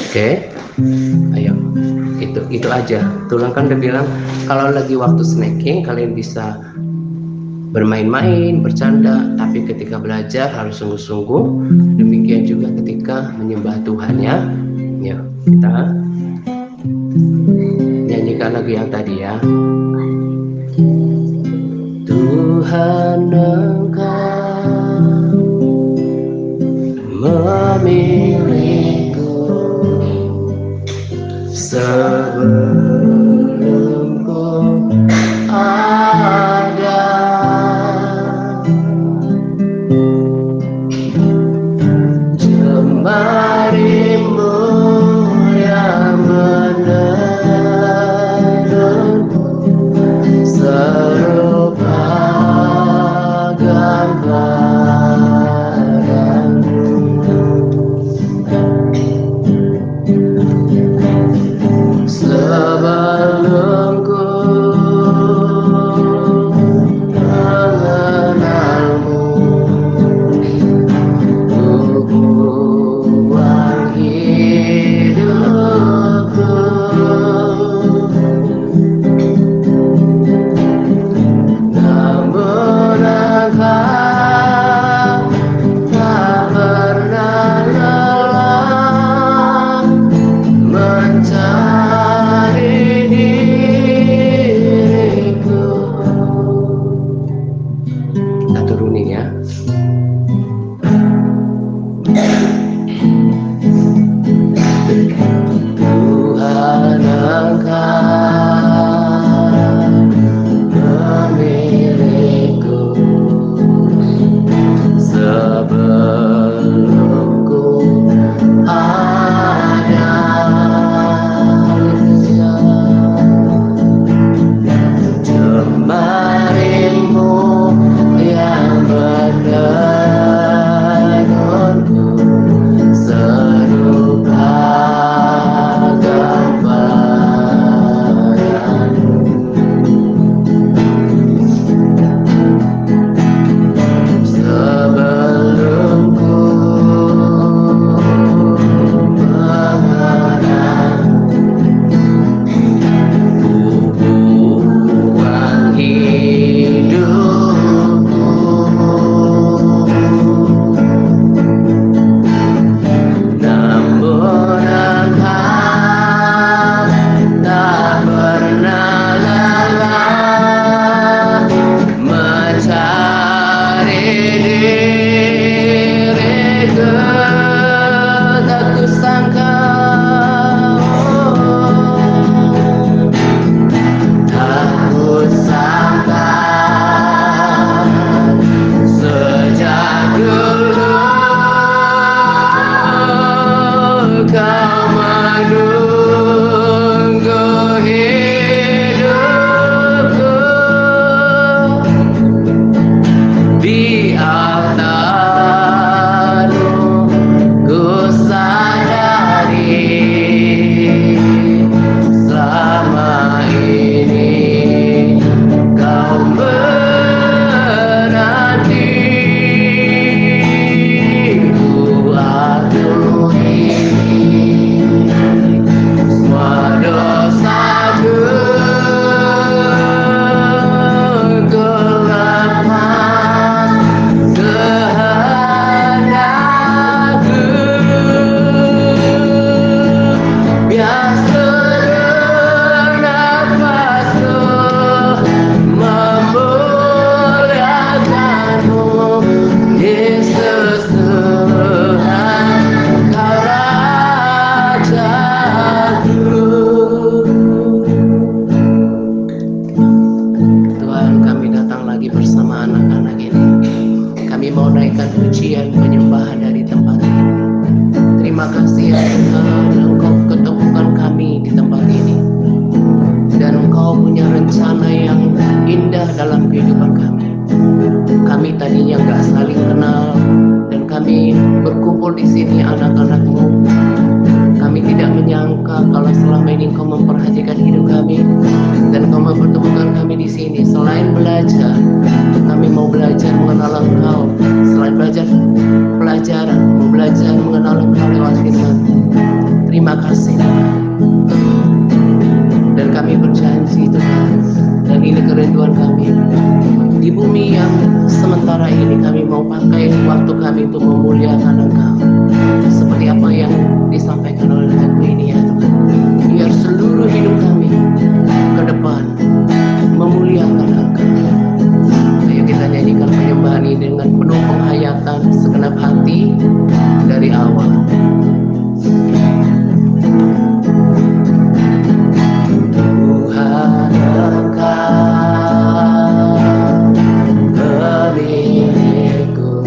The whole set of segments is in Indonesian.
Oke, ayo, itu aja. Tulang kan udah bilang kalau lagi waktu snacking kalian bisa bermain-main, bercanda, tapi ketika belajar harus sungguh-sungguh. Demikian juga ketika menyembah Tuhan ya. Yuk, kita nyanyikan lagu yang tadi ya. Tuhan Engkau memilihku sebelum ku ada. Jemarimu yang menenunku serupa gambaranmu. Sebelum ku mengenalmu, ku buang hidupku. Namun Engkau tak pernah lelah mencari diriku. Kita turunin ya. Tuhan Engkau memilihku sebelum ku ada. Jemarimu yang menenunku serupa gambaranmu. Sebelum ku mengenalmu, ku buang hidupku. Namun Engkau tak pernah lelah mencari diriku. Tak kusangka, tak kusangka sejak dulu kau menunggu hidupku di altarmu. Ku sadari selama ini kau menanti. Ku akui semua dosaku, ku lepas kehendakku. Biar seluruh nafasku memuliakanmu, Yesus Tuhan, Kau Rajaku. Tuhan, kami datang lagi bersama anak-anak ini. Kami mau naikkan pujian penyembahan dari tempat ini. Terima kasih ya Tuhan, Engkau ketemukan kami di tempat ini. Dan Engkau punya rencana yang indah dalam kehidupan kami. Kami tadinya nggak saling kenal, dan kami berkumpul di sini anak-anak-Mu. Kami tidak menyangka kalau selama ini Engkau memperhatikan hidup kami, dan Engkau mempertemukan kami di sini. Selain belajar, kami mau belajar mengenal Engkau. Selain belajar pelajaran, mau belajar mengenal Engkau lewat firman. Terima kasih Tuhan. Dan kami berjanji Tuhan, dan ini kerinduan kami. Di bumi yang sementara ini kami mau pakai waktu kami untuk memuliakan Engkau. Seperti apa yang disampaikan oleh lagu ini ya Tuhan. Biar seluruh hidup kami ke depan memuliakan Engkau. Ayo kita nyanyikan penyembahan ini dengan penuh penghayatan segenap hati dari awal. Tuhan Engkau pemilikku,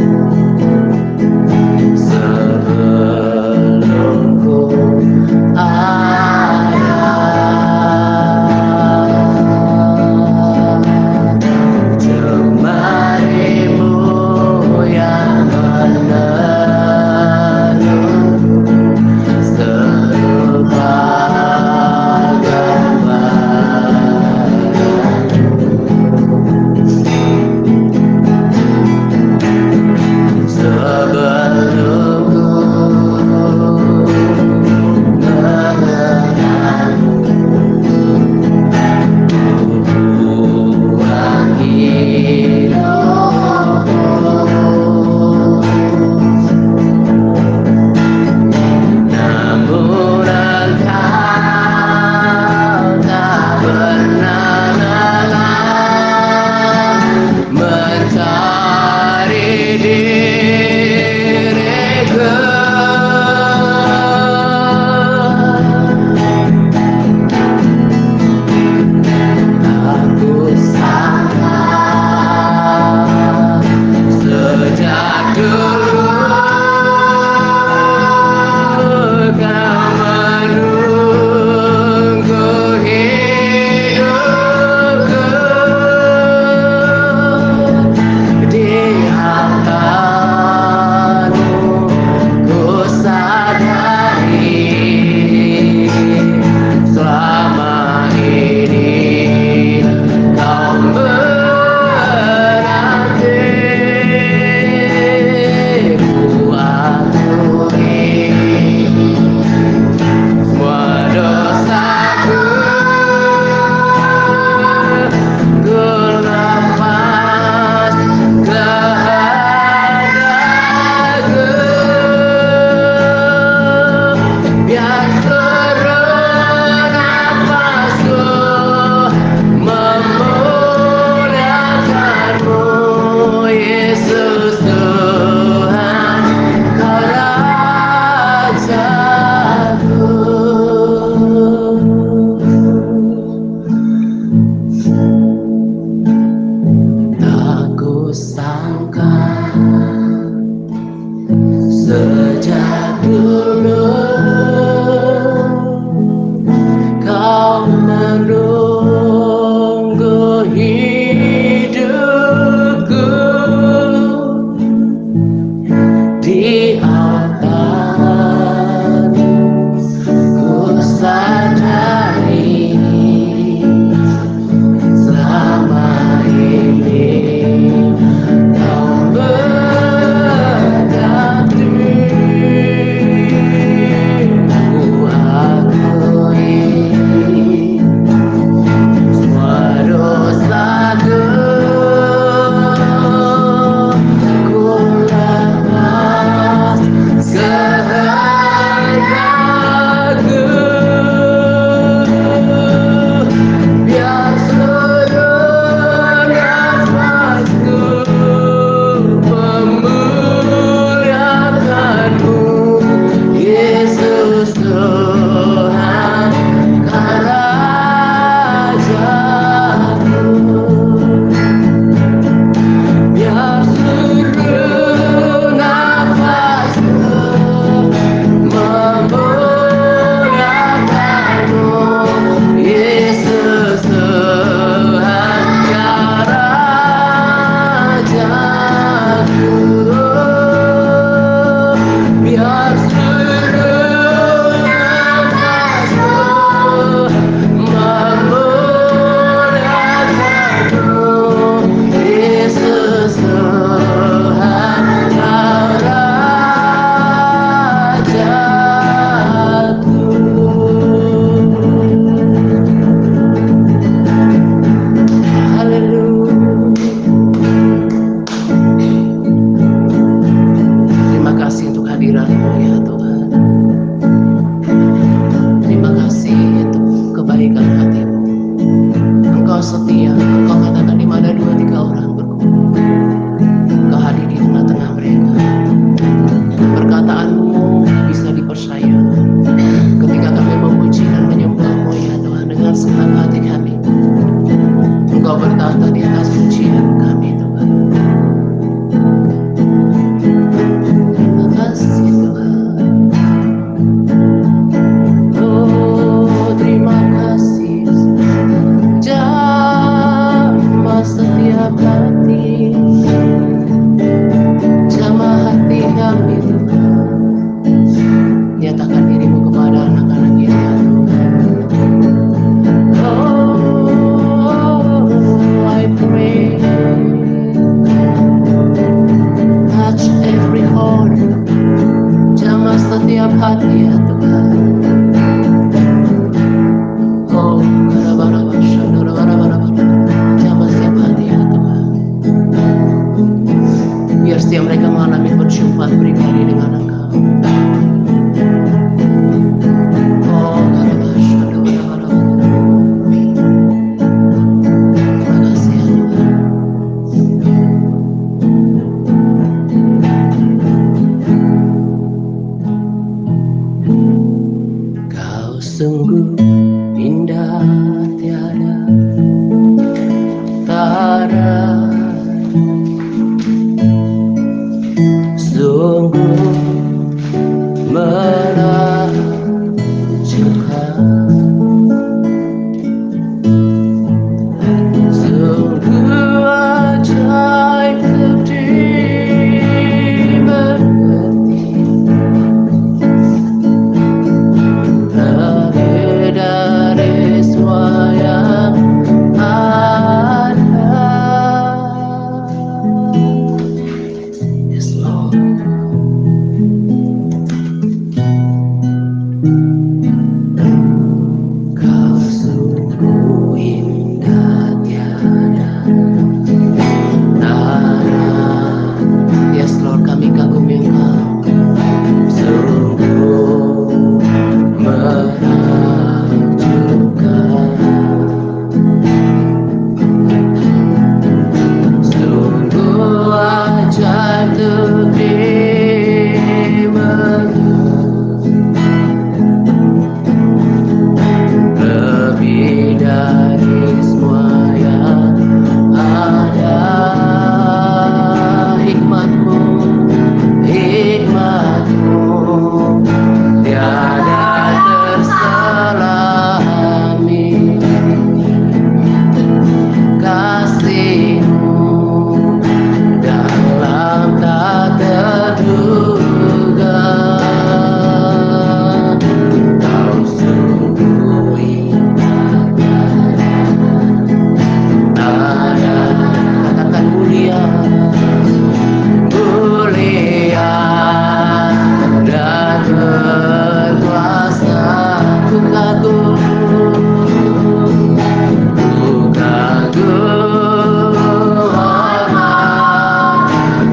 setiap hati ya Tuhan. Oh, jamah setiap hati ya Tuhan. Biar setiap mereka mengalami perjumpaan pribadi dengan Engkau. Oh, terima kasih ya Tuhan. Kau sungguh indah tiada tara, sungguh menakjubkan, sungguh ajaib dimengerti, lebih dari semua yang ada. Yes, Lord. Kau sungguh indah tiada tara. Yes, Lord, kami kagumi Engkau. Sungguh menakjubkan, sungguh ajaib untuk dimengerti, lebih dari semua yang ada. Hikmat-Mu, hikmat-Mu tiada terselami, kasih-Mu dalam tak terduga. Kau sungguh indah tiada, katakan mulia, mulia dan berkuasa. Ku kagum hormat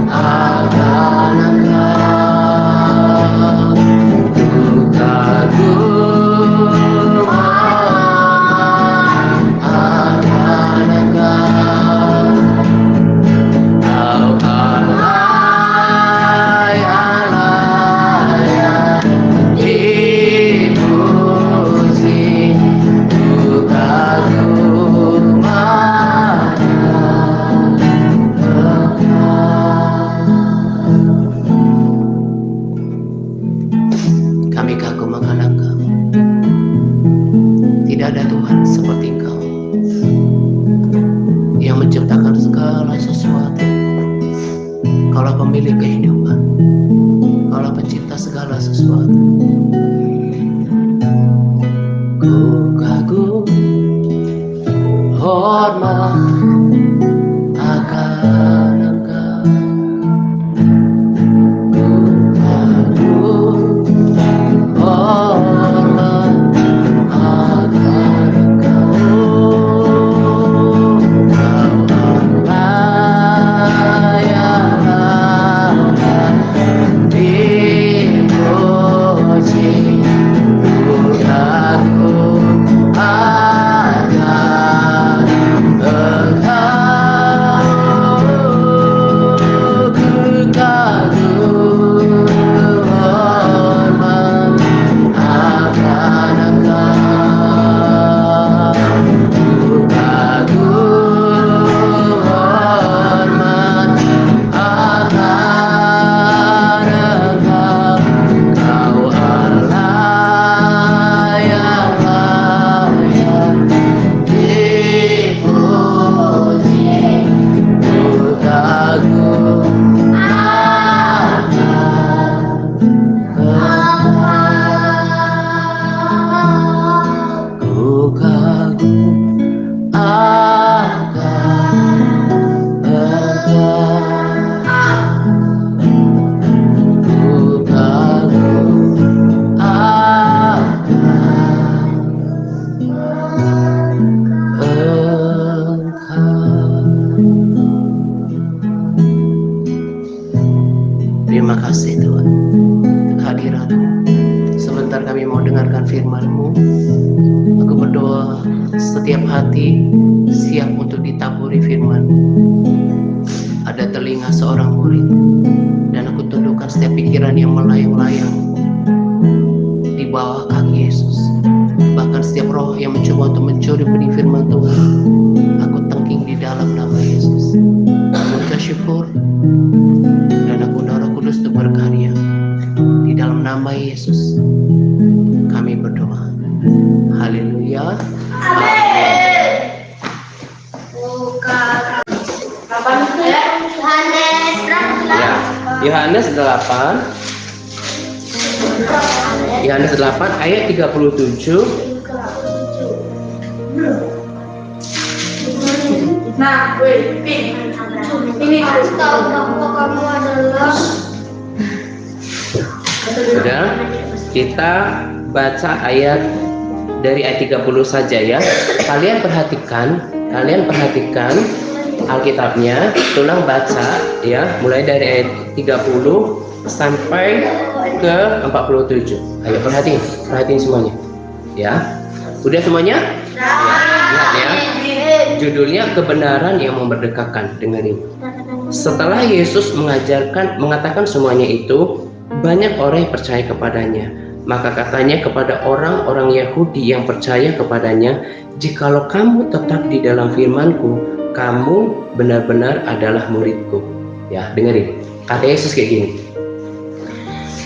akan Engkau. Ku kagum hormat akan Engkau. Kau alay, alay yang dipuji. Ku kagum akan Engkau. Kami kagum akan Engkau. Tidak ada Tuhan seperti Engkau yang menciptakan segala sesuatu. Kaulah pemilik kehidupan, Kaulah pencipta segala sesuatu. Ku kagum hormat akan Engkau. Ku kagum hormat akan Engkau. Kau alay, alay dipuji. sebentar kami mau dengarkan firman-Mu. Aku berdoa setiap hati siap untuk ditaburi firman-Mu. Ada telinga seorang murid, dan aku tundukkan setiap pikiran yang melayang-layang di bawah kaki Yesus. Bahkan setiap roh yang mencoba untuk mencuri benih firman Tuhan, aku tengking di dalam nama Yesus. Muka syukur, dan aku Roh Kudus untuk berkarya di dalam nama Yesus. Kami berdoa. Haleluya. Amin. Yohanes 8 ayat 37. Nah, ini harus tahu bahwa kamu adalah. Sudah, kita baca ayat dari ayat 30 saja ya. Kalian perhatikan Alkitabnya, tulang baca ya, mulai dari ayat 30 sampai ke 47. Ayo perhatiin semuanya. Ya. Udah semuanya? Ya. Lihat ya. Judulnya kebenaran yang memerdekakan. Dengerin. Setelah Yesus mengatakan semuanya itu, banyak orang yang percaya kepadanya. Maka katanya kepada orang-orang Yahudi yang percaya kepadanya, "Jikalau kamu tetap di dalam firman-Ku, kamu benar-benar adalah murid-Ku." Ya, dengerin. Kata Yesus kayak gini.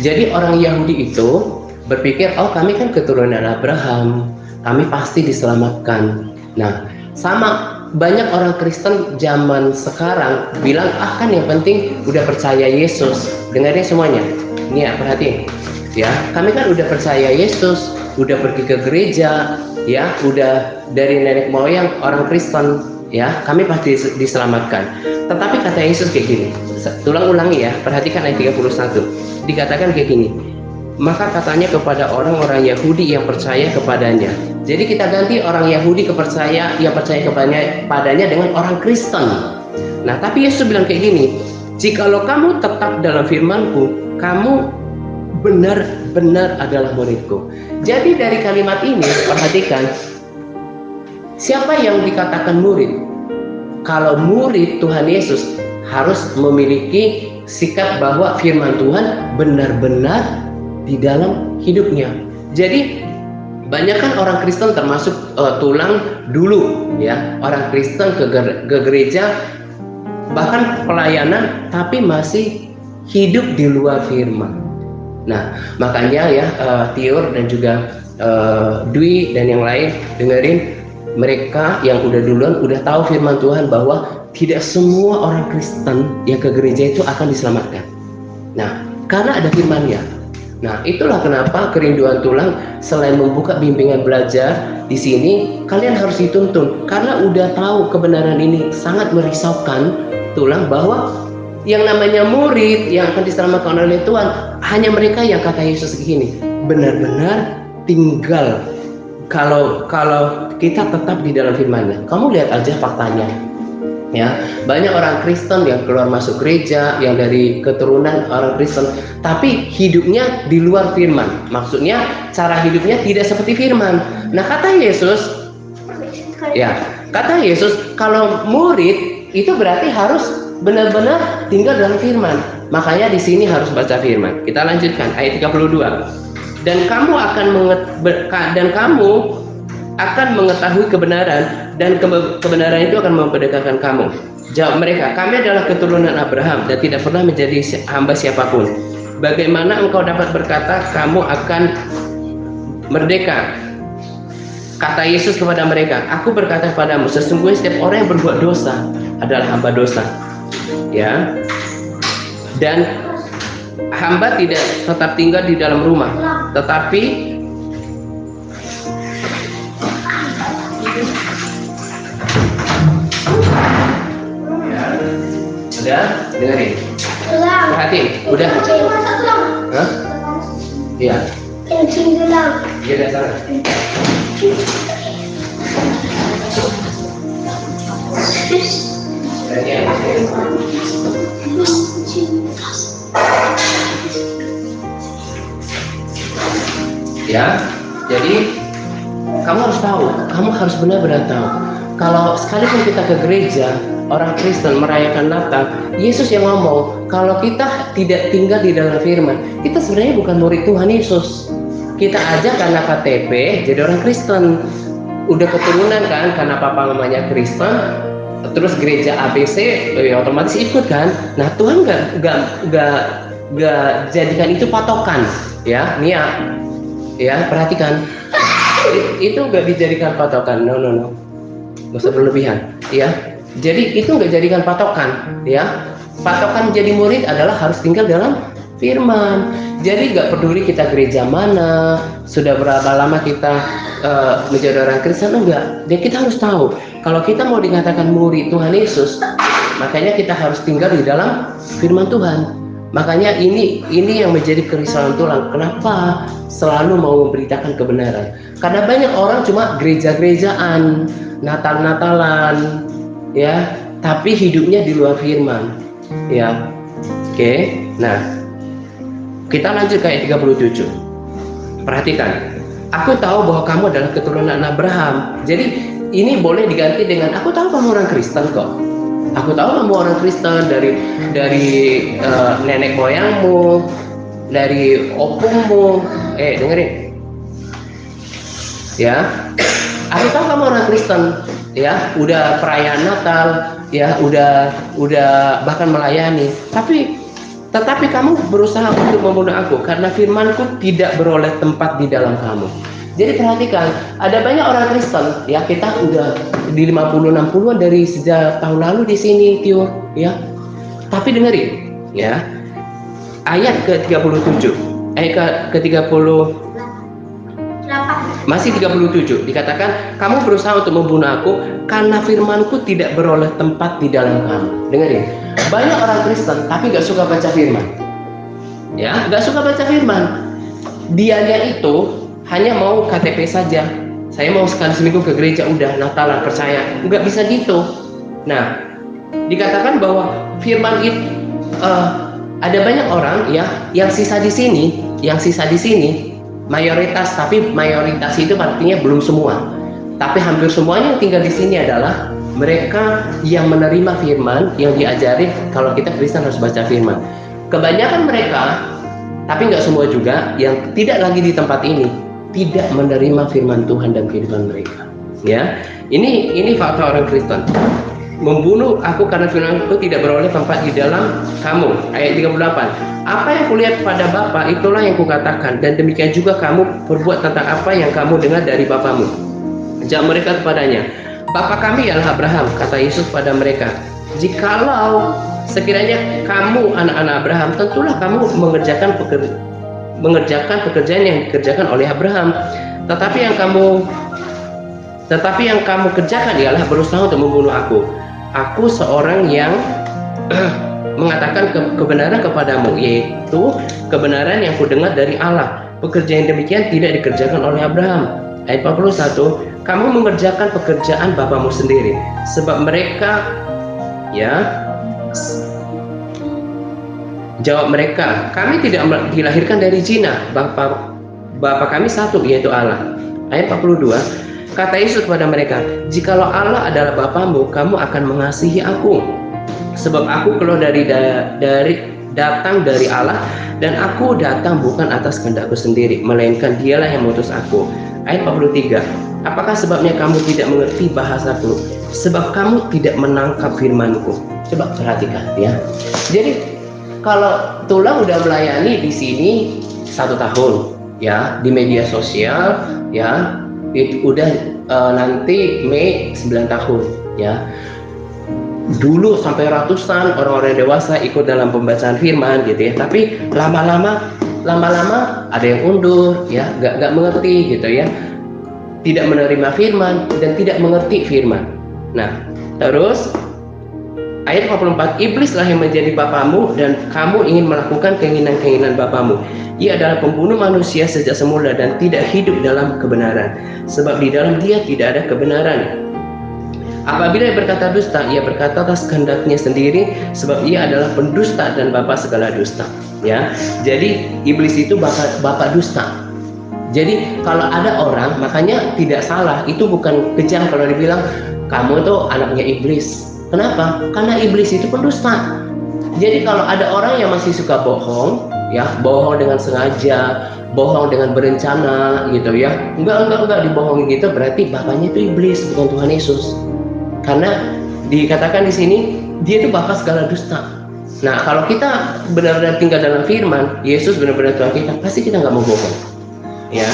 Jadi orang Yahudi itu berpikir, oh kami kan keturunan Abraham, kami pasti diselamatkan. Nah, sama banyak orang Kristen zaman sekarang bilang, kan yang penting udah percaya Yesus. Dengerin semuanya. Ini ya, perhatiin. Ya, kami kan udah percaya Yesus, udah pergi ke gereja, ya, udah dari nenek moyang orang Kristen, ya, kami pasti diselamatkan. Tetapi kata Yesus kayak gini. Ulangi ya, perhatikan ayat 31. Dikatakan kayak gini. Maka katanya kepada orang-orang Yahudi yang percaya kepadanya. Jadi kita ganti orang Yahudi yang percaya kepadanya dengan orang Kristen. Nah, tapi Yesus bilang kayak gini, "Jikalau kamu tetap dalam firman-Ku, kamu benar-benar adalah murid-Ku." Jadi dari kalimat ini perhatikan, siapa yang dikatakan murid? Kalau murid Tuhan Yesus harus memiliki sikap bahwa firman Tuhan benar-benar di dalam hidupnya. Jadi banyak kan orang Kristen termasuk tulang dulu ya, orang Kristen ke gereja bahkan pelayanan tapi masih hidup di luar firman. Nah, makanya ya Tiur dan juga Dwi dan yang lain dengerin, mereka yang udah duluan udah tahu firman Tuhan bahwa tidak semua orang Kristen yang ke gereja itu akan diselamatkan. Nah, karena ada firman-Nya. Nah, itulah kenapa kerinduan tulang selain membuka bimbingan belajar di sini, kalian harus dituntun karena udah tahu kebenaran ini sangat merisaukan tulang bahwa yang namanya murid yang akan diselamatkan oleh Tuhan hanya mereka yang kata Yesus begini, benar-benar tinggal kalau kita tetap di dalam firman-Nya. Kamu lihat aja faktanya. Ya, banyak orang Kristen yang keluar masuk gereja, yang dari keturunan orang Kristen, tapi hidupnya di luar firman. Maksudnya cara hidupnya tidak seperti firman. Nah, kata Yesus, kalau murid itu berarti harus benar-benar tinggal dalam firman. Makanya di sini harus baca firman. Kita lanjutkan ayat 32. Dan kamu akan mengetahui kebenaran, dan kebenaran itu akan memerdekakan kamu. Jawab mereka, kami adalah keturunan Abraham dan tidak pernah menjadi hamba siapapun. Bagaimana engkau dapat berkata kamu akan merdeka? Kata Yesus kepada mereka, aku berkata kepadamu, sesungguhnya setiap orang yang berbuat dosa adalah hamba dosa. Ya. Dan hamba tidak tetap tinggal di dalam rumah, tetapi udah dengerin, perhatiin, udah, hah? Iya. Iya dah sana. Ya, jadi kamu harus tahu, kamu harus benar-benar tahu. Kalau sekalipun kita ke gereja, orang Kristen merayakan Natal, Yesus yang ngomong, kalau kita tidak tinggal di dalam firman, kita sebenarnya bukan murid Tuhan Yesus. Kita aja karena KTP jadi orang Kristen, udah keturunan kan, karena papa mamanya Kristen, terus gereja ABC, ya otomatis ikut kan. Nah Tuhan nggak jadikan itu patokan, ya, Nia, ya perhatikan, itu nggak dijadikan patokan, no, nggak usah berlebihan, ya. Jadi itu nggak jadikan patokan, ya. Patokan jadi murid adalah harus tinggal dalam firman. Jadi nggak peduli kita gereja mana, sudah berapa lama kita menjadi orang Kristen, enggak. Dan kita harus tahu, kalau kita mau dikatakan murid Tuhan Yesus, makanya kita harus tinggal di dalam firman Tuhan. Makanya ini yang menjadi kerisauan Tuhan. Kenapa selalu mau memberitakan kebenaran? Karena banyak orang cuma gereja-gerejaan, Natal-Natalan, ya, tapi hidupnya di luar firman, ya. Oke. Nah, kita lanjut ke ayat 37. Perhatikan. Aku tahu bahwa kamu adalah keturunan Abraham. Jadi ini boleh diganti dengan aku tahu kamu orang Kristen kok. Aku tahu kamu orang Kristen dari nenek moyangmu, dari opungmu. Dengerin. Ya. Aku tahu kamu orang Kristen, ya, udah perayaan Natal, ya, udah bahkan melayani. Tetapi kamu berusaha untuk membunuh aku karena firmanku tidak beroleh tempat di dalam kamu. Jadi perhatikan, ada banyak orang Kristen, ya, kita udah di 50-60-an dari sejak tahun lalu di sini, Tio, ya. Tapi dengerin, ya. Ayat ke-37, ke-30, masih 37 dikatakan, kamu berusaha untuk membunuh aku karena firmanku tidak beroleh tempat di dalam kamu. Dengerin, banyak orang Kristen tapi nggak suka baca firman, ya, nggak suka baca firman. Dianya itu hanya mau KTP saja. Saya mau sekali seminggu ke gereja, udah Natalan percaya. Nggak bisa gitu. Nah, dikatakan bahwa firman itu ada banyak orang, ya, yang sisa di sini, mayoritas, tapi mayoritas itu artinya belum semua. Tapi hampir semuanya yang tinggal di sini adalah mereka yang menerima firman, yang diajari kalau kita Kristen harus baca firman. Kebanyakan mereka, tapi nggak semua juga, yang tidak lagi di tempat ini, tidak menerima firman Tuhan dan kehidupan mereka. Ya, ini fakta orang Kristen. Membunuh aku karena firman-Ku tidak beroleh tempat di dalam kamu. Ayat 38. Apa yang kulihat pada Bapa, itulah yang kukatakan, dan demikian juga kamu berbuat tentang apa yang kamu dengar dari bapamu. Jawab mereka kepadanya, Bapa kami ialah Abraham. Kata Yesus pada mereka, jikalau sekiranya kamu anak-anak Abraham, tentulah kamu mengerjakan pekerjaan yang dikerjakan oleh Abraham. Tetapi yang kamu kerjakan ialah berusaha untuk membunuh aku. Aku seorang yang mengatakan kebenaran kepadamu, yaitu kebenaran yang kudengar dari Allah. Pekerjaan demikian tidak dikerjakan oleh Abraham. Ayat 41, kamu mengerjakan pekerjaan bapamu sendiri, sebab mereka, ya, jawab mereka, kami tidak dilahirkan dari zina, Bapa kami satu, yaitu Allah. Ayat 42, kata Yesus kepada mereka, jikalau Allah adalah Bapamu, kamu akan mengasihi aku, sebab aku keluar datang dari Allah, dan aku datang bukan atas kehendakku sendiri, melainkan Dialah yang mengutus aku. Ayat 43, apakah sebabnya kamu tidak mengerti bahasaku? Sebab kamu tidak menangkap firmanku. Coba perhatikan, ya. Jadi kalau Tulang udah melayani di sini 1 tahun, ya, di media sosial, ya, itu udah nanti Mei 9 tahun, ya. Dulu sampai ratusan orang-orang dewasa ikut dalam pembacaan firman, gitu ya. Tapi lama-lama ada yang undur, ya, nggak mengerti, gitu ya. Tidak menerima firman dan tidak mengerti firman. Nah, terus ayat 44, iblislah yang menjadi bapamu dan kamu ingin melakukan keinginan-keinginan bapamu. Ia adalah pembunuh manusia sejak semula dan tidak hidup dalam kebenaran, sebab di dalam dia tidak ada kebenaran. Apabila ia berkata dusta, ia berkata atas kehendaknya sendiri, sebab ia adalah pendusta dan bapa segala dusta. Ya, jadi iblis itu bapak dusta. Jadi kalau ada orang, makanya tidak salah, itu bukan kejam kalau dibilang kamu tuh anaknya iblis. Kenapa? Karena iblis itu pendusta. Jadi kalau ada orang yang masih suka bohong, ya, bohong dengan sengaja, bohong dengan berencana gitu ya, enggak dibohongin gitu, berarti bapaknya itu iblis, bukan Tuhan Yesus. Karena dikatakan di sini dia itu bapak segala dusta. Nah, kalau kita benar-benar tinggal dalam firman, Yesus benar-benar Tuhan kita, pasti kita nggak mau bohong. Ya.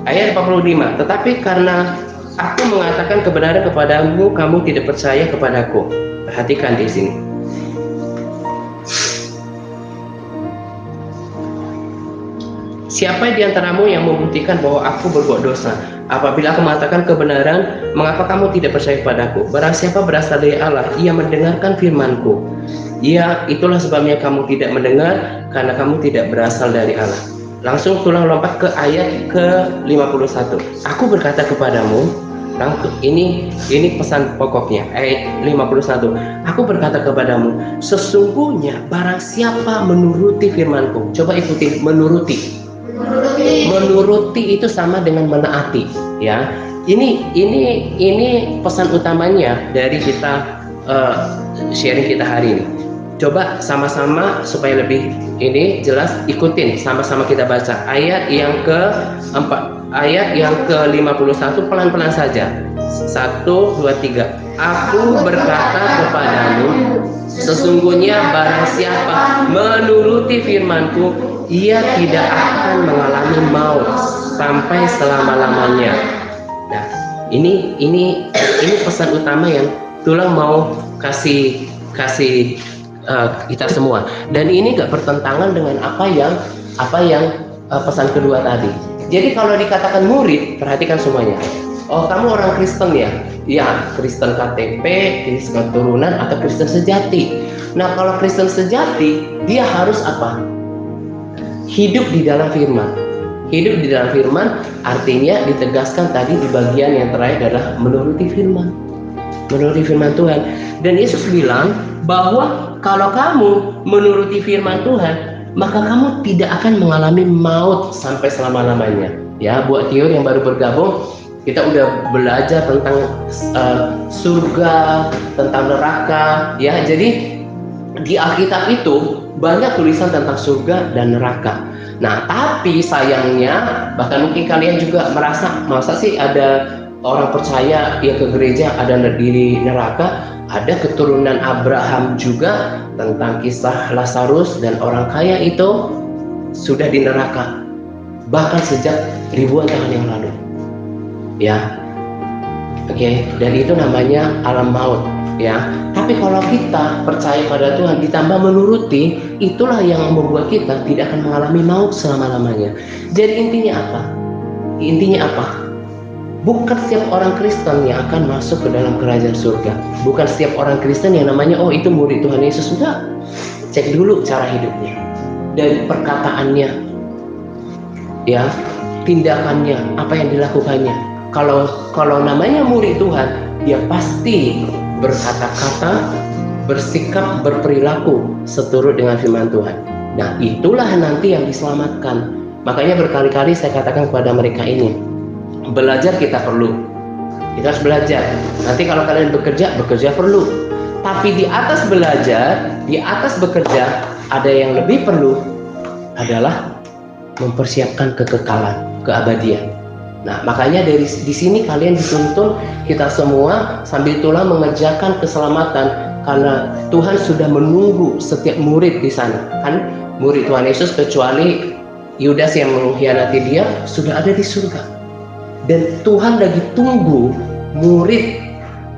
Ayat 45, tetapi karena aku mengatakan kebenaran kepadamu, kamu tidak percaya kepadaku. Perhatikan di sini. Siapa di antaramu yang membuktikan bahwa aku berbuat dosa? Apabila aku mengatakan kebenaran, mengapa kamu tidak percaya padaku? Barang siapa berasal dari Allah, ia mendengarkan firmanku. Ya, itulah sebabnya kamu tidak mendengar, karena kamu tidak berasal dari Allah. Langsung tulang lompat ke ayat ke-51. Aku berkata kepadamu, ini pesan pokoknya, ayat 51. Aku berkata kepadamu, sesungguhnya barang siapa menuruti firmanku. Coba ikuti, menuruti. Menuruti itu sama dengan menaati, ya. Ini pesan utamanya dari kita sharing kita hari ini. Coba sama-sama supaya lebih ini jelas, ikutin sama-sama kita baca ayat yang ke-51 pelan-pelan saja. 1, 2, 3. Aku berkata kepadamu, sesungguhnya barang siapa menuruti firmanku, ia tidak akan mengalami maut sampai selama-lamanya. Nah, ini pesan utama yang Tulang mau kasih kita semua. Dan ini gak bertentangan dengan apa yang pesan kedua tadi. Jadi kalau dikatakan murid, perhatikan semuanya. Oh, kamu orang Kristen ya? Ya, Kristen KTP, Kristen turunan, atau Kristen sejati. Nah, kalau Kristen sejati, dia harus apa? Hidup di dalam firman. Hidup di dalam firman artinya ditegaskan tadi di bagian yang terakhir adalah menuruti firman. Menuruti firman Tuhan. Dan Yesus bilang bahwa kalau kamu menuruti firman Tuhan, maka kamu tidak akan mengalami maut sampai selama-lamanya. Ya, buat Tio yang baru bergabung, kita udah belajar tentang surga, tentang neraka, ya. Jadi di Alkitab itu banyak tulisan tentang surga dan neraka. Nah, tapi sayangnya, bahkan mungkin kalian juga merasa, masa sih ada orang percaya ya ke gereja ada di neraka? Ada keturunan Abraham juga tentang kisah Lazarus dan orang kaya itu sudah di neraka, bahkan sejak ribuan tahun yang lalu. Ya, oke. Dan itu namanya alam maut, ya. Tapi kalau kita percaya pada Tuhan ditambah menuruti, itulah yang membuat kita tidak akan mengalami maut selama-lamanya. Jadi intinya apa? Bukan setiap orang Kristen yang akan masuk ke dalam kerajaan surga. Bukan setiap orang Kristen yang namanya oh itu murid Tuhan Yesus. Sudah, cek dulu cara hidupnya dan perkataannya, ya, tindakannya, apa yang dilakukannya. Kalau namanya murid Tuhan, dia pasti berkata-kata, bersikap, berperilaku seturut dengan firman Tuhan. Nah, itulah nanti yang diselamatkan. Makanya berkali-kali saya katakan kepada mereka ini, belajar kita perlu. Kita harus belajar. Nanti kalau kalian bekerja perlu. Tapi di atas belajar, di atas bekerja, ada yang lebih perlu adalah mempersiapkan kekekalan, keabadian. Nah, makanya di sini kalian dituntun kita semua sambil itulah mengerjakan keselamatan, karena Tuhan sudah menunggu setiap murid di sana. Kan murid Tuhan Yesus kecuali Yudas yang mengkhianati dia sudah ada di surga. Dan Tuhan lagi tunggu murid.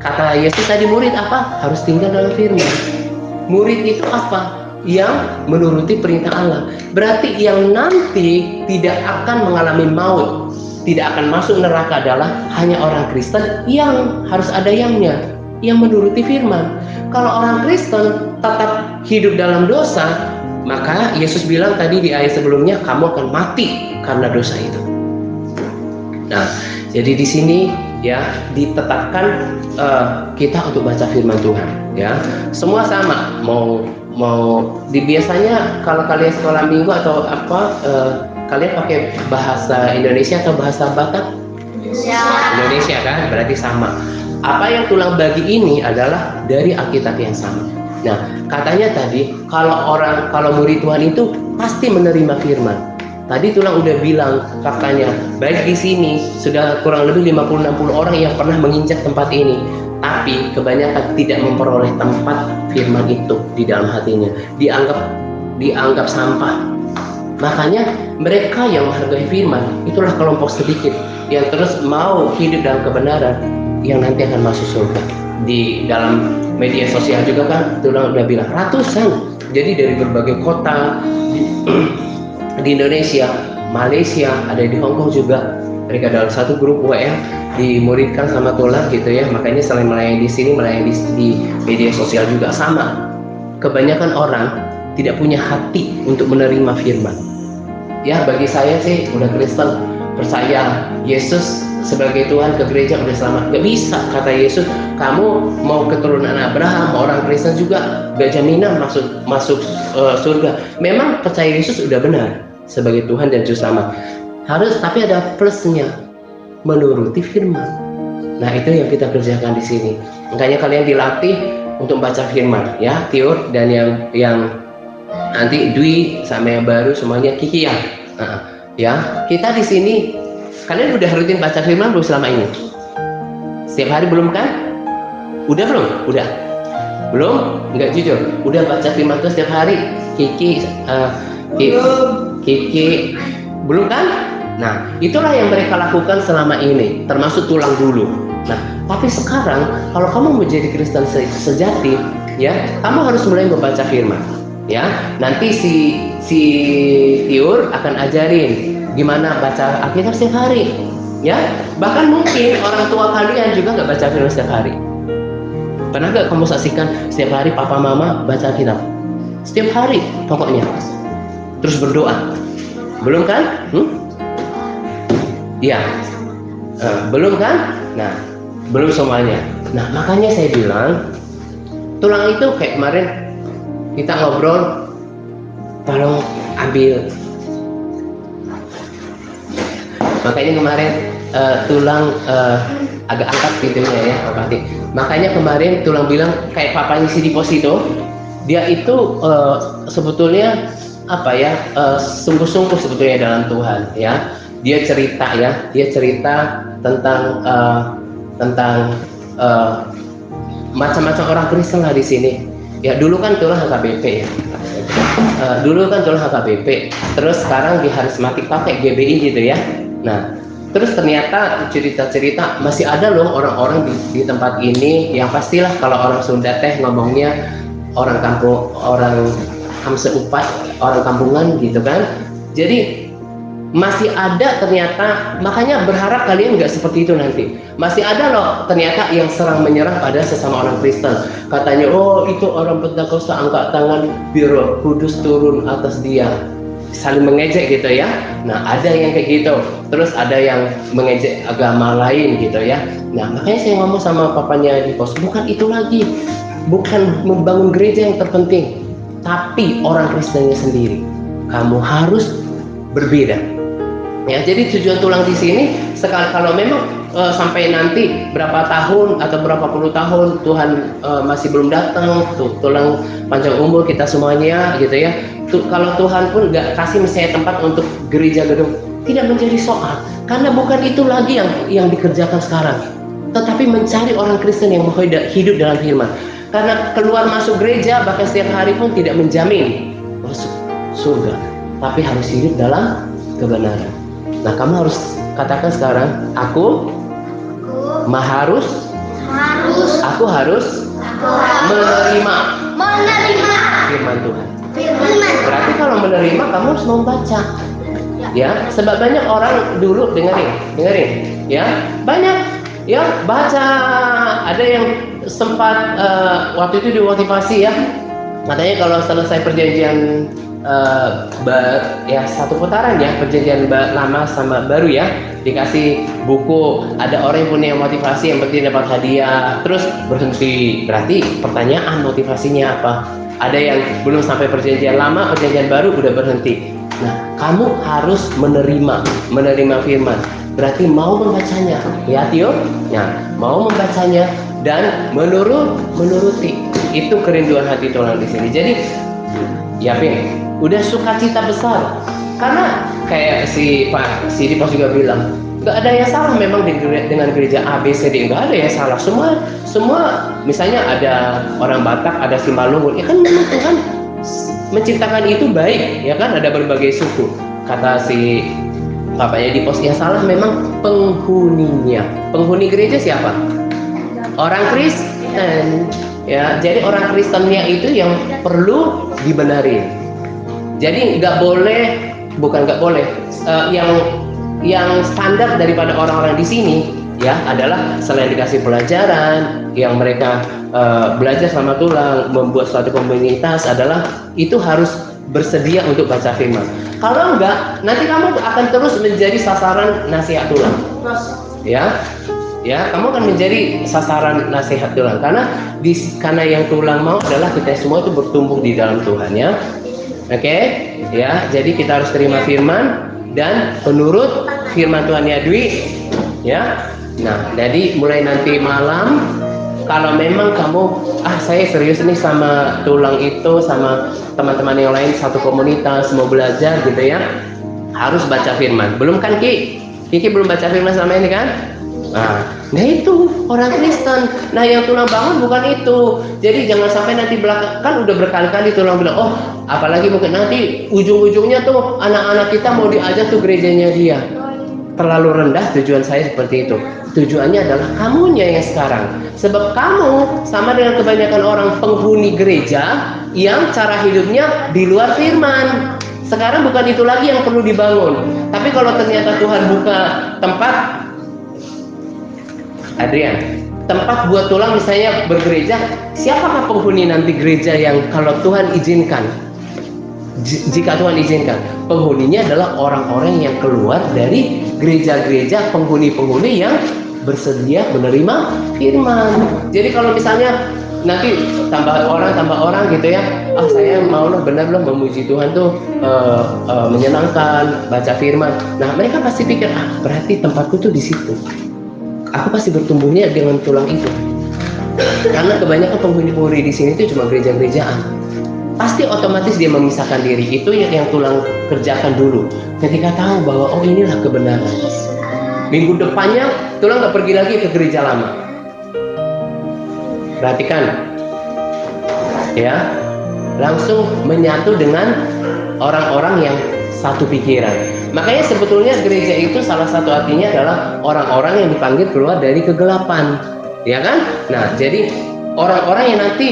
Kata Yesus tadi, murid apa? Harus tinggal dalam firman. Murid itu apa? Yang menuruti perintah Allah. Berarti yang nanti tidak akan mengalami maut, tidak akan masuk neraka adalah hanya orang Kristen yang harus ada yangnya, yang menuruti firman. Kalau orang Kristen tetap hidup dalam dosa, maka Yesus bilang tadi di ayat sebelumnya, kamu akan mati karena dosa itu. Nah, jadi di sini ya ditetapkan kita untuk baca firman Tuhan, ya. Semua sama, mau biasanya kalau kalian sekolah minggu atau apa kalian pakai bahasa Indonesia atau bahasa Batak? Indonesia kan, berarti sama. Apa yang tulang bagi ini adalah dari Alkitab yang sama. Nah, katanya tadi kalau murid Tuhan itu pasti menerima firman. Tadi tulang udah bilang faktanya, baik di sini sudah kurang lebih 50-60 orang yang pernah menginjak tempat ini, tapi kebanyakan tidak memperoleh tempat firman itu di dalam hatinya, dianggap sampah. Makanya mereka yang menghargai firman itulah kelompok sedikit yang terus mau hidup dalam kebenaran yang nanti akan masuk surga. Di dalam media sosial juga kan tulang udah bilang ratusan, jadi dari berbagai kota di Indonesia, Malaysia, ada di Hong Kong juga. Mereka dalam satu grup WA dimuridkan sama tulang gitu ya. Makanya selain melayani di sini, melayani di media sosial juga sama. Kebanyakan orang tidak punya hati untuk menerima firman. Ya, bagi saya sih udah Kristen, percaya Yesus sebagai Tuhan, ke gereja udah selamat. Gak bisa, kata Yesus, kamu mau keturunan Abraham, orang Kristen juga gak jaminan masuk surga. Memang percaya Yesus udah benar sebagai Tuhan dan Juru Selamat. Harus, tapi ada plusnya, menuruti firman. Nah, itu yang kita kerjakan di sini. Makanya kalian dilatih untuk baca firman, ya, Tiur dan yang nanti Dwi sama yang baru semuanya Kiki ya. Ya, kita di sini kalian udah rutin baca firman belum selama ini? Setiap hari belum kan? Udah belum? Udah. Belum? Enggak jujur. Udah baca firman itu setiap hari? Kiki belum kan? Nah, itulah yang mereka lakukan selama ini, termasuk tulang dulu. Nah, tapi sekarang kalau kamu menjadi Kristen sejati, ya, kamu harus mulai membaca firman. Ya, nanti si Tiur akan ajarin gimana baca Alkitab setiap hari. Ya, bahkan mungkin orang tua kalian juga nggak baca firman setiap hari. Pernah nggak kamu saksikan setiap hari papa mama baca Alkitab? Setiap hari pokoknya. Terus berdoa. Belum kan? Iya. Belum kan? Nah, belum semuanya. Nah, makanya saya bilang tulang itu kayak kemarin kita ngobrol, tolong ambil. Makanya kemarin tulang agak angkat pintunya ya, Pak Pati. Makanya kemarin tulang bilang kayak papanya si Deposito, dia itu sebetulnya apa ya, sungguh-sungguh sebetulnya dalam Tuhan ya. Dia cerita tentang macam-macam orang Kristen lah di sini. Ya, dulu kan tulang HKBP ya. Dulu kan tulang HKBP, terus sekarang di Harismatik pakai GBI gitu ya. Nah, terus ternyata cerita-cerita masih ada loh orang-orang di tempat ini yang pastilah kalau orang Sunda teh ngomongnya orang kampung, orang hamseupat, orang kampungan gitu kan. Jadi masih ada ternyata, makanya berharap kalian nggak seperti itu nanti. Masih ada loh ternyata yang serang menyerang pada sesama orang Kristen. Katanya, oh itu orang Pentakosta, angkat tangan biar Roh Kudus turun atas dia. Saling mengejek gitu ya. Nah, ada yang kayak gitu. Terus ada yang mengejek agama lain gitu ya. Nah, makanya saya ngomong sama papanya di pos, bukan itu lagi. Bukan membangun gereja yang terpenting, tapi orang Kristennya sendiri. Kamu harus berbeda. Ya, jadi tujuan tulang di sini sekali kalau memang sampai nanti berapa tahun atau berapa puluh tahun Tuhan masih belum datang, tulang panjang umur kita semuanya gitu ya. Kalau Tuhan pun nggak kasih misalnya tempat untuk gereja gedung, tidak menjadi soal, karena bukan itu lagi yang dikerjakan sekarang, tetapi mencari orang Kristen yang mau hidup dalam firman. Karena keluar masuk gereja bahkan setiap hari pun tidak menjamin masuk surga, tapi harus hidup dalam kebenaran. Nah, kamu harus katakan sekarang, aku harus menerima firman Tuhan. Berarti kalau menerima kamu harus membaca. Ya, sebab banyak orang dulu dengerin, ya, banyak ya baca. Ada yang sempat waktu itu dimotivasi ya, katanya kalau selesai perjanjian ya satu putaran ya, perjanjian lama sama baru ya, dikasih buku, ada orang yang punya motivasi yang penting dapat hadiah, terus berhenti. Berarti pertanyaan motivasinya apa? Ada yang belum sampai perjanjian lama, perjanjian baru udah berhenti. Nah, kamu harus menerima firman. Berarti mau membacanya, ya Tio? Nah, mau membacanya dan menuruti. Itu kerinduan hati Tuhan di sini. Jadi, ya Pin, udah sukacita besar. Karena kayak si Dipos juga bilang, nggak ada yang salah memang dengan gereja A, B, C, D. Nggak ada yang salah. Semua misalnya ada orang Batak, ada Simalungun. Ya kan memang Tuhan menciptakan itu baik, ya kan? Ada berbagai suku. Kata si bapaknya Dipos, yang salah memang penghuninya. Penghuni gereja siapa? Orang Kristen. Ya, jadi orang Kristennya itu yang perlu dibenarin. Jadi nggak boleh, yang standar daripada orang-orang di sini ya adalah selain dikasih pelajaran yang mereka belajar sama Tuhan, membuat suatu komunitas, adalah itu harus bersedia untuk baca firman. Kalau enggak, nanti kamu akan terus menjadi sasaran nasihat Tuhan. Ya, kamu akan menjadi sasaran nasihat Tuhan karena yang Tuhan mau adalah kita semua itu bertumbuh di dalam Tuhan, ya. Oke, ya. Jadi kita harus terima firman dan penurut firman Tuhan, ya Dwi, ya. Nah, jadi mulai nanti malam, kalau memang kamu saya serius nih sama Tulang itu, sama teman-teman yang lain satu komunitas mau belajar gitu ya, harus baca firman. Belum kan Kiki belum baca firman selama ini kan? Nah itu orang Kristen. Nah yang Tulang bangun bukan itu. Jadi jangan sampai nanti belakang, kan udah berkali-kali Tulang bilang, apalagi mungkin nanti ujung-ujungnya tuh anak-anak kita mau diajak tuh gerejanya dia. Terlalu rendah tujuan saya seperti itu. Tujuannya adalah kamunya yang sekarang. Sebab kamu sama dengan kebanyakan orang penghuni gereja yang cara hidupnya di luar firman. Sekarang bukan itu lagi yang perlu dibangun. Tapi kalau ternyata Tuhan buka tempat, Adrian, tempat buat Tulang misalnya bergereja, siapakah penghuni nanti gereja yang kalau Tuhan izinkan? Jika Tuhan izinkan, penghuninya adalah orang-orang yang keluar dari gereja-gereja penghuni-penghuni yang bersedia menerima firman. Jadi kalau misalnya nanti tambah orang gitu ya, saya mau benar memuji Tuhan tuh menyenangkan, baca firman. Nah mereka pasti pikir, berarti tempatku tuh di situ. Aku pasti bertumbuhnya dengan Tulang itu. Karena kebanyakan penghuni-penghuni di sini itu cuma gereja-gerejaan. Pasti otomatis dia memisahkan diri. Itu yang Tulang kerjakan dulu. Ketika tahu bahwa inilah kebenaran. Minggu depannya Tulang nggak pergi lagi ke gereja lama. Perhatikan, ya, langsung menyatu dengan orang-orang yang satu pikiran. Makanya sebetulnya gereja itu salah satu artinya adalah orang-orang yang dipanggil keluar dari kegelapan, ya kan? Nah, jadi orang-orang yang nanti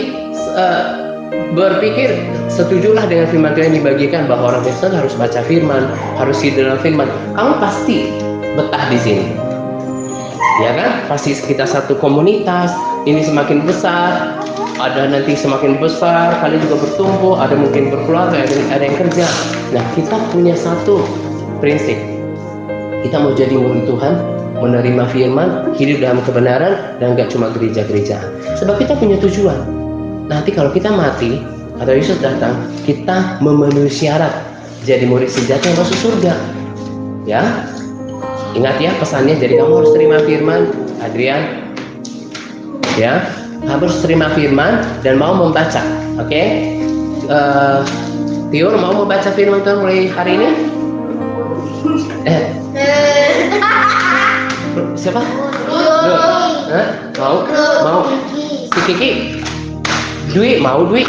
berpikir setujulah dengan firman Tuhan yang dibagikan bahwa orang Kristen harus baca firman, harus hidup dalam firman. Kamu pasti betah di sini, ya kan? Pasti kita satu komunitas, ini semakin besar, ada nanti semakin besar, kalian juga bertumbuh, ada mungkin berkeluarga, ada yang kerja. Nah, kita punya satu prinsip, kita mau jadi murid Tuhan, menerima firman, hidup dalam kebenaran, dan gak cuma gereja-gerejaan. Sebab kita punya tujuan. Nanti kalau kita mati atau Yesus datang, kita memenuhi syarat jadi murid sejati yang masuk surga. Ya, ingat ya pesannya. Jadi kamu harus terima firman, Adrian. Ya, harus terima firman dan mau membaca. Oke? Tiur mau membaca firman Tuhan mulai hari ini? Siapa? Mau? Si Kiki? Dwi, mau Dwi?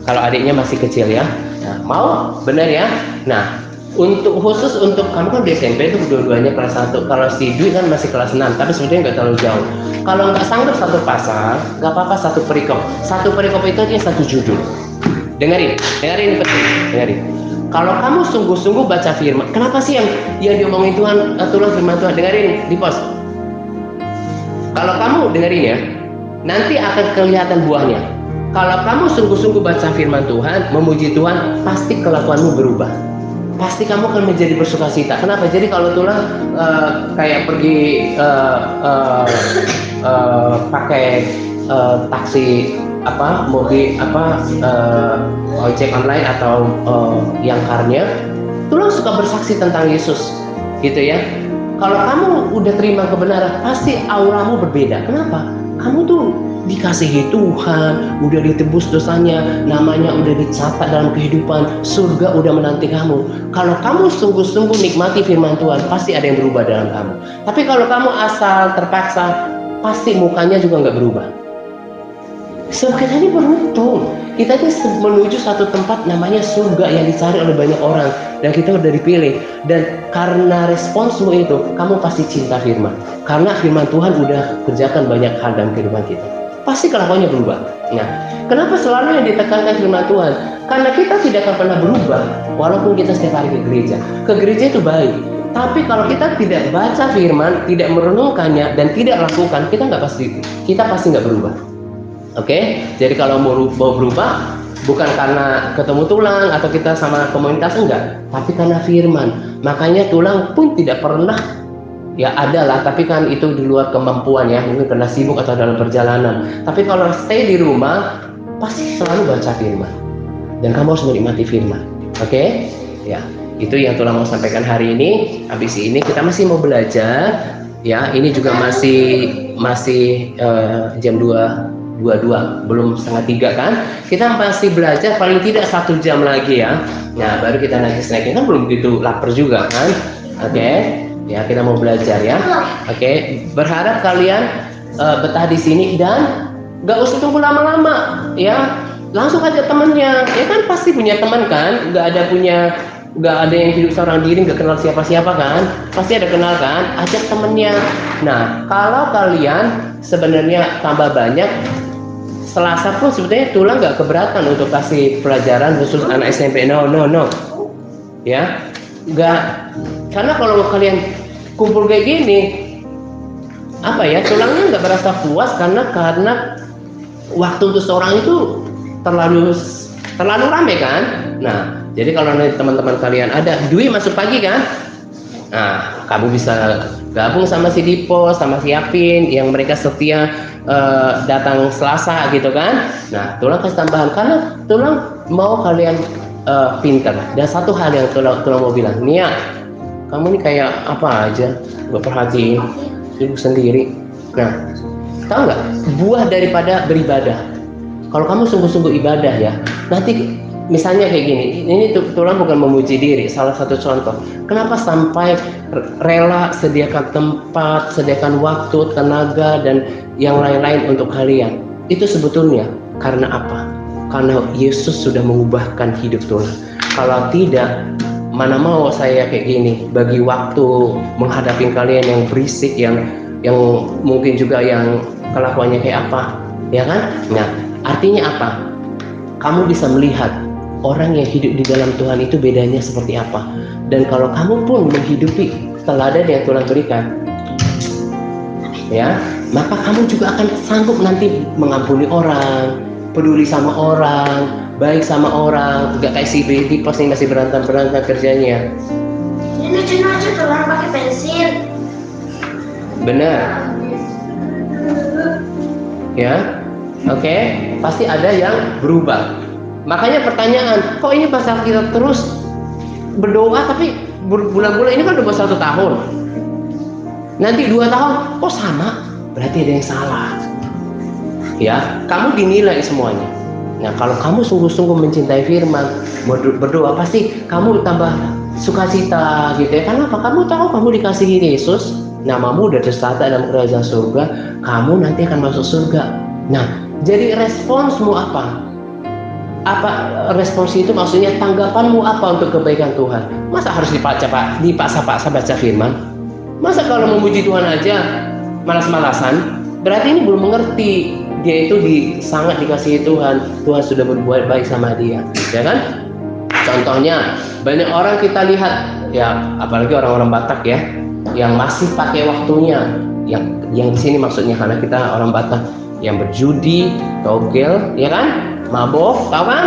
Kalau adiknya masih kecil ya. Nah, mau? Benar ya? Nah, khusus untuk kamu kan di SMP itu dua-duanya kelas 1. Kalau si Dwi kan masih kelas 6, tapi sebetulnya nggak terlalu jauh. Kalau nggak sanggup satu pasal, nggak apa-apa satu perikop. Satu perikop itu aja satu judul. Dengerin penting, dengerin. Kalau kamu sungguh-sungguh baca firman, kenapa sih yang diomongin Tuhan, firman Tuhan? Dengerin di pos. Kalau kamu dengerin ya, nanti akan kelihatan buahnya. Kalau kamu sungguh-sungguh baca firman Tuhan, memuji Tuhan, pasti kelakuanmu berubah. Pasti kamu akan menjadi bersukacita. Kenapa? Jadi kalau Tulang kayak pergi pakai taksi mobil ojek online atau yang karnya, Tulang suka bersaksi tentang Yesus, gitu ya. Kalau kamu udah terima kebenaran, pasti auramu berbeda. Kenapa? Kamu tuh dikasihi Tuhan, udah ditebus dosanya, namanya udah dicatat dalam kehidupan, surga udah menanti kamu. Kalau kamu sungguh-sungguh nikmati firman Tuhan, pasti ada yang berubah dalam kamu. Tapi kalau kamu asal terpaksa, pasti mukanya juga nggak berubah. So, kita ini beruntung. Kita ini menuju satu tempat namanya surga yang dicari oleh banyak orang, dan kita udah dipilih. Dan karena responsmu itu, kamu pasti cinta firman. Karena firman Tuhan udah kerjakan banyak hal dalam kehidupan kita. Pasti kelakuannya berubah. Nah, kenapa selalu yang ditekankan firman Tuhan? Karena kita tidak akan pernah berubah walaupun kita setiap hari ke gereja. Ke gereja itu baik. Tapi kalau kita tidak baca firman, tidak merenungkannya, dan tidak lakukan, kita pasti nggak berubah. Oke, jadi kalau mau berubah, bukan karena ketemu tulang atau kita sama komunitas, enggak, tapi karena firman. Makanya tulang pun tidak pernah, ya ada lah, tapi kan itu di luar kemampuan ya, mungkin karena sibuk atau dalam perjalanan. Tapi kalau stay di rumah, pasti selalu baca firman, dan kamu harus menikmati firman. Oke, ya itu yang tulang mau sampaikan hari ini. Habis ini kita masih mau belajar, ya. Ini juga masih jam 2:22, belum 2:30 kan? Kita masih belajar paling tidak 1 jam lagi ya. Nah, baru kita nanti snacking, kan belum begitu lapar juga kan? Oke, ya kita mau belajar ya. Oke, berharap kalian betah di sini dan gak usah tunggu lama-lama ya. Langsung aja temennya, ya kan pasti punya teman kan? Gak ada yang hidup seorang diri, gak kenal siapa-siapa kan? Pasti ada kenal kan? Ajak temennya. Nah, kalau kalian sebenarnya tambah banyak, Selasa pun sebetulnya tulang nggak keberatan untuk kasih pelajaran khusus anak SMP. No, ya, nggak. Karena kalau kalian kumpul kayak gini, apa ya, tulangnya nggak merasa puas karena waktu untuk seorang itu terlalu rame kan. Nah, jadi kalau nanti teman-teman kalian ada Dwi masuk pagi kan, nah kamu bisa gabung sama si Dipo, sama si Yapin yang mereka setia datang Selasa gitu kan. Nah, tulang kasih tambahan karena tulang mau kalian pintar. Dan satu hal yang tulang mau bilang, Nia, kamu ini kayak apa aja, gak perhatiin ibu sendiri. Nah, tahu nggak, buah daripada beribadah. Kalau kamu sungguh-sungguh ibadah ya, nanti misalnya kayak gini, ini tulang bukan memuji diri, salah satu contoh. Kenapa sampai rela sediakan tempat, sediakan waktu, tenaga, dan yang lain-lain untuk kalian? Itu sebetulnya karena apa? Karena Yesus sudah mengubahkan hidup tulang. Kalau tidak, mana mau saya kayak gini, bagi waktu menghadapi kalian yang berisik, yang mungkin juga yang kelakuannya kayak apa, ya kan? Nah, artinya apa? Kamu bisa melihat orang yang hidup di dalam Tuhan itu bedanya seperti apa. Dan kalau kamu pun menghidupi teladan yang Tuhan berikan, ya, maka kamu juga akan sanggup nanti mengampuni orang, peduli sama orang, baik sama orang, gak kayak si Tipos yang masih berantem kerjanya. Ini lucu Tuhan pakai pensil. Benar. Ya, oke, pasti ada yang berubah. Makanya pertanyaan, kok ini pasal kita terus berdoa tapi berbulan-bulan, ini kan udah 1 tahun, nanti 2 tahun, kok sama? Berarti ada yang salah. Ya, kamu dinilai semuanya. Nah, kalau kamu sungguh-sungguh mencintai firman, berdoa, pasti kamu tambah sukacita gitu ya. Karena apa? Kamu tahu kamu dikasihi Yesus, namamu udah tercatat dalam kerajaan surga, kamu nanti akan masuk surga. Nah, jadi responsmu apa? Apa respons itu? Maksudnya tanggapanmu apa untuk kebaikan Tuhan? Masa harus dipaksa baca firman? Masa kalau memuji Tuhan aja malas-malasan? Berarti ini belum mengerti. Dia itu sangat dikasihi Tuhan. Tuhan sudah berbuat baik sama dia, ya kan? Contohnya banyak orang kita lihat ya, apalagi orang-orang Batak ya, yang masih pakai waktunya, yang di sini maksudnya karena kita orang Batak, yang berjudi, togel, ya kan? Mabok, tahu kan?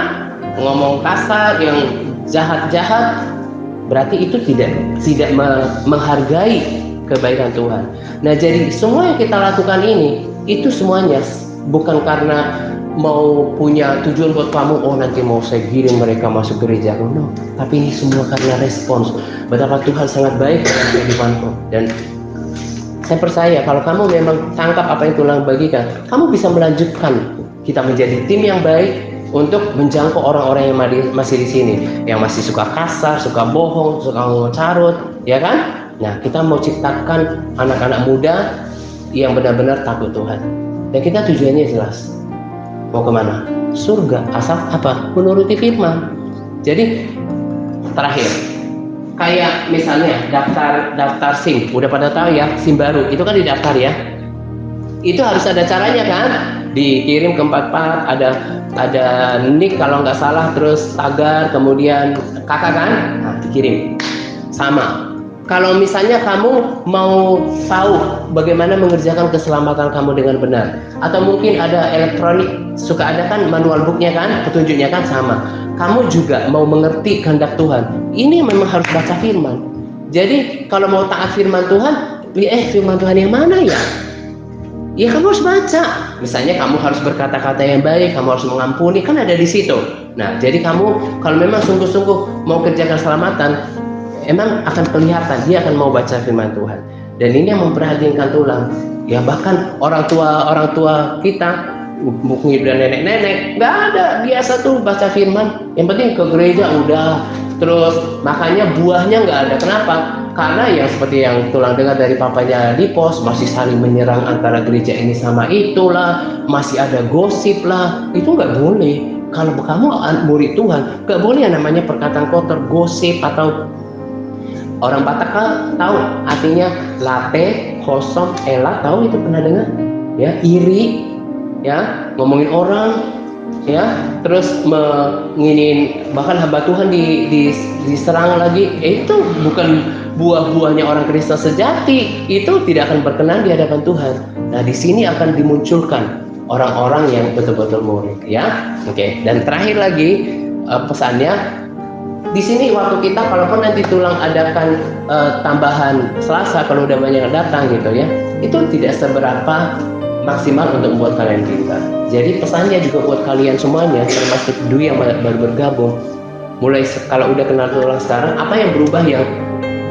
Ngomong kasar, yang jahat-jahat, berarti itu tidak menghargai kebaikan Tuhan. Nah, jadi semua yang kita lakukan ini, itu semuanya bukan karena mau punya tujuan buat kamu, oh nanti mau saya giring mereka masuk gereja. No, tapi ini semua karena respons betapa Tuhan sangat baik dalam kehidupanmu. Dan saya percaya kalau kamu memang tangkap apa yang Tuhan bagikan, kamu bisa melanjutkan kita menjadi tim yang baik untuk menjangkau orang-orang yang masih di sini, yang masih suka kasar, suka bohong, suka ngomong carut, ya kan? Nah, kita mau ciptakan anak-anak muda yang benar-benar takut Tuhan. Dan kita tujuannya jelas. Mau kemana? Surga. Asal apa? Menuruti firman. Jadi terakhir, kayak misalnya daftar SIM, udah pada tahu ya, SIM baru itu kan didaftar ya. Itu harus ada caranya kan? Dikirim ke 44, ada nick kalau nggak salah, terus tagar, kemudian kakak kan? Nah, dikirim. Sama. Kalau misalnya kamu mau tahu bagaimana mengerjakan keselamatan kamu dengan benar, atau mungkin ada elektronik, suka ada kan manual booknya kan, petunjuknya kan sama. Kamu juga mau mengerti kehendak Tuhan, ini memang harus baca firman. Jadi kalau mau taat firman Tuhan, firman Tuhan yang mana ya? Ya kamu harus baca. Misalnya kamu harus berkata-kata yang baik, kamu harus mengampuni, kan ada di situ. Nah, jadi kamu kalau memang sungguh-sungguh mau kerjakan keselamatan, emang akan kelihatan dia akan mau baca firman Tuhan. Dan ini yang memperhatikan Tuhan. Ya bahkan orang tua kita, mungkin udah nenek-nenek, nggak ada, biasa tuh baca firman. Yang penting ke gereja udah. Terus makanya buahnya nggak ada. Kenapa? Karena yang seperti yang Tulang dengar dari papanya di pos, masih saling menyerang antara gereja ini sama itulah, masih ada gosip lah. Itu nggak boleh. Kalau kamu murid Tuhan, nggak boleh yang namanya perkataan kotor, gosip, atau orang Batak kan tahu artinya late, kosong, elat, tahu itu pernah dengar? Ya, iri, ya, ngomongin orang, ya, terus menginin bahkan hamba Tuhan diserang lagi. Itu bukan buah-buahnya orang Kristen sejati. Itu tidak akan berkenan di hadapan Tuhan. Nah, di sini akan dimunculkan orang-orang yang betul-betul murid, ya. Oke. Dan terakhir lagi pesannya. Di sini waktu kita, kalaupun nanti Tulang adakan tambahan Selasa kalau udah banyak datang gitu ya, itu tidak seberapa maksimal untuk membuat kalian pintar. Jadi pesannya juga buat kalian semuanya, termasuk Dwi yang baru bergabung, mulai kalau udah kenal Tulang sekarang, apa yang berubah yang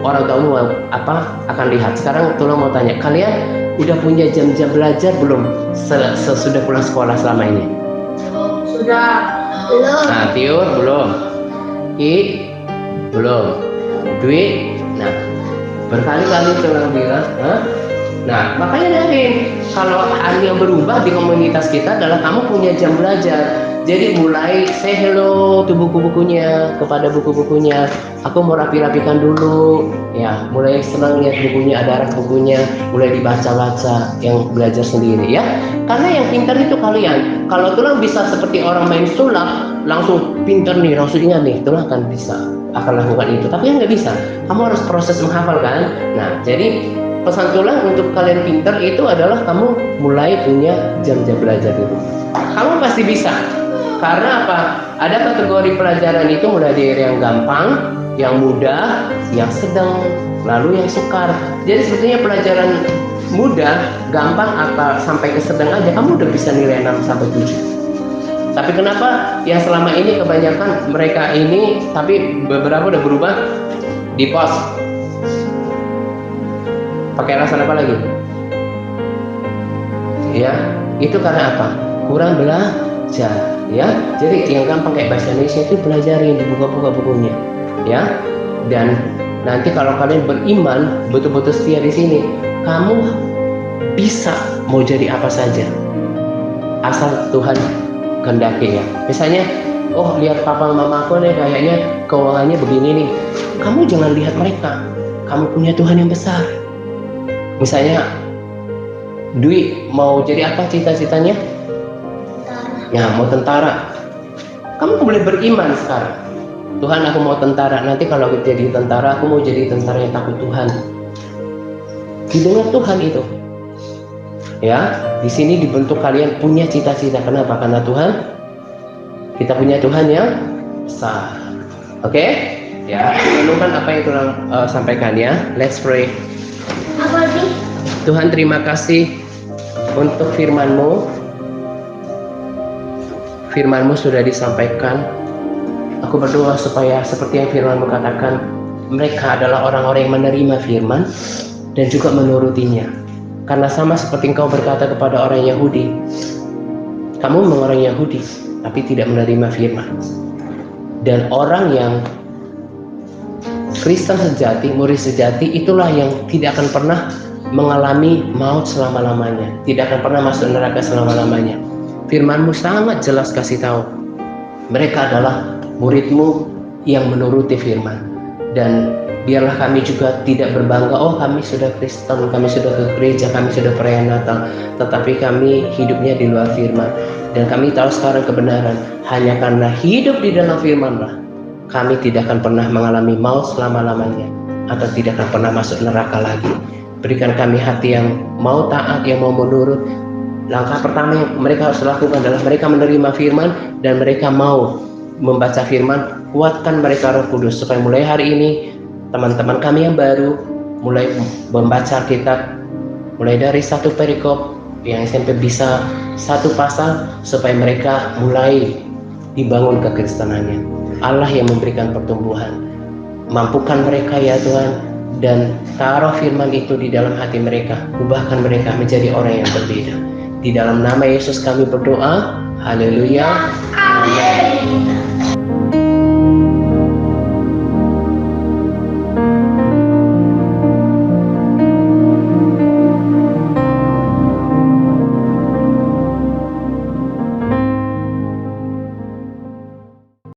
orang tua apa akan lihat. Sekarang Tulang mau tanya, kalian udah punya jam-jam belajar belum sesudah pulang sekolah selama ini? Sudah. Belum. Nah, Tiur belum. Belum. Dwi, nah berkali-kali Tulang bilang, nah makanya dari kalau hal yang berubah di komunitas kita adalah kamu punya jam belajar. Jadi mulai say hello to buku-bukunya, kepada buku-bukunya. Aku mau rapi-rapikan dulu, ya. Mulai senang lihat bukunya, ada rak bukunya, mulai dibaca-baca, yang belajar sendiri, ya. Karena yang pintar itu kalian. Kalau Tulang bisa seperti orang main sulap, langsung pintar nih, langsung ingat nih, Tulang akan bisa, akan lakukan itu. Tapi yang nggak bisa, kamu harus proses menghafal kan. Nah, jadi pesan Tulang untuk kalian pintar itu adalah kamu mulai punya jam-jam belajar dulu. Kamu pasti bisa. Karena apa? Ada kategori pelajaran itu mulai dari yang gampang, yang mudah, yang sedang, lalu yang sukar. Jadi sebetulnya pelajaran mudah, gampang, atau sampai ke sedang aja kamu udah bisa nilai 6 sampai 7. Tapi kenapa yang selama ini kebanyakan mereka ini, tapi beberapa udah berubah di pos. Pakai alasan apa lagi? Ya, itu karena apa? Kurang belajar. Ya, jadi yang gampang kayak bahasa Indonesia itu pelajarin, dibuka-buka bukunya, ya. Dan nanti kalau kalian beriman, betul-betul setia di sini, kamu bisa mau jadi apa saja, asal Tuhan kehendaki ya. Misalnya, oh lihat papa mama aku nih kayaknya keuangannya begini nih, kamu jangan lihat mereka, kamu punya Tuhan yang besar. Misalnya, Dwi mau jadi apa cita-citanya? Ya, mau tentara. Kamu boleh beriman sekarang. Tuhan, aku mau tentara. Nanti kalau aku jadi tentara, aku mau jadi tentara yang takut Tuhan. Didengar Tuhan itu. Ya, di sini dibentuk kalian punya cita-cita. Kenapa? Karena Tuhan, kita punya Tuhan yang besar. Oke? Ya, renungkan apa yang Tuhan sampaikan ya. Let's pray. Apa sih? Tuhan, terima kasih untuk firman-Mu. firman-Mu sudah disampaikan. Aku berdoa supaya seperti yang firman-Mu katakan, mereka adalah orang-orang yang menerima firman dan juga menurutinya. Karena sama seperti Engkau berkata kepada orang Yahudi, kamu memang orang Yahudi, tapi tidak menerima firman. Dan orang yang Kristen sejati, murid sejati, itulah yang tidak akan pernah mengalami maut selama-lamanya, tidak akan pernah masuk neraka selama-lamanya. Firman-Mu sangat jelas kasih tahu, mereka adalah murid-Mu yang menuruti firman. Dan biarlah kami juga tidak berbangga, oh kami sudah Kristen, kami sudah ke gereja, kami sudah perayaan Natal, tetapi kami hidupnya di luar firman. Dan kami tahu sekarang kebenaran, hanya karena hidup di dalam firman-Lah kami tidak akan pernah mengalami maut selama-lamanya, atau tidak akan pernah masuk neraka lagi. Berikan kami hati yang mau taat, yang mau menurut. Langkah pertama yang mereka harus lakukan adalah mereka menerima firman dan mereka mau membaca firman. Kuatkan mereka Roh Kudus supaya mulai hari ini teman-teman kami yang baru mulai membaca kitab, mulai dari satu perikop, yang SMP bisa satu pasal, supaya mereka mulai dibangun kekristenannya. Allah yang memberikan pertumbuhan. Mampukan mereka ya Tuhan, dan taruh firman itu di dalam hati mereka, ubahkan mereka menjadi orang yang berbeda. Di dalam nama Yesus kami berdoa. Haleluya. Amin.